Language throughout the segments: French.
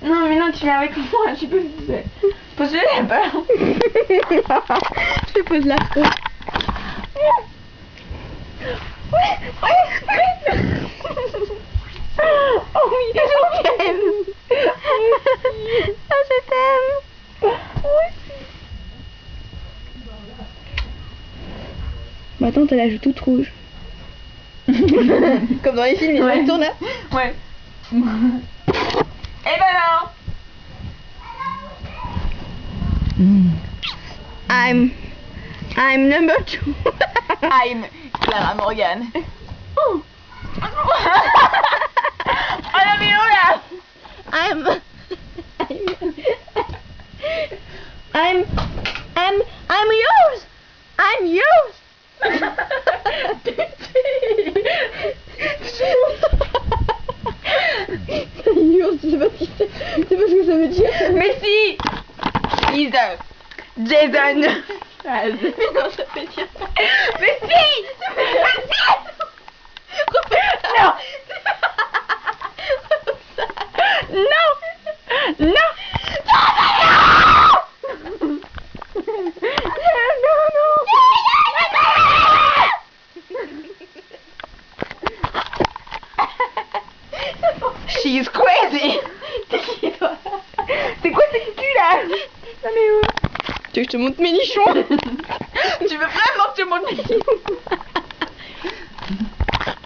Non mais non, tu viens avec moi, tu peux... Pose-le là-bas. Je te pose la peau. Oh oui, je t'aime. Ah, je t'aime. Bah attends, t'as la joue toute rouge. Comme dans les films, ils Ouais. tournent là. Ouais. Et ben non. I'm number 2. I'm Clara Morgan. Oh. Oh la vidéo là. I'm yours. I'm yours. Yours, je sais pas ce que c'est. Je sais pas ce que ça veut dire. Mais si. Jason. Mais non, ça veut dire pas. Mais si. Non. Non. Non. She's crazy. C'est qui toi? C'est quoi ce cul là? Non mais où? Tu veux que je te montre mes nichons? Tu veux vraiment que je te montre mes nichons?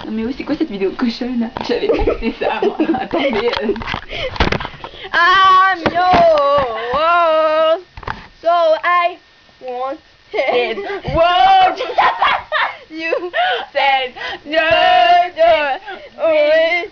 Non mais où, c'est quoi cette vidéo cochonne là? J'avais pas fait ça moi. Attendez. I'm yours. So I want it. Whoa! You said no, always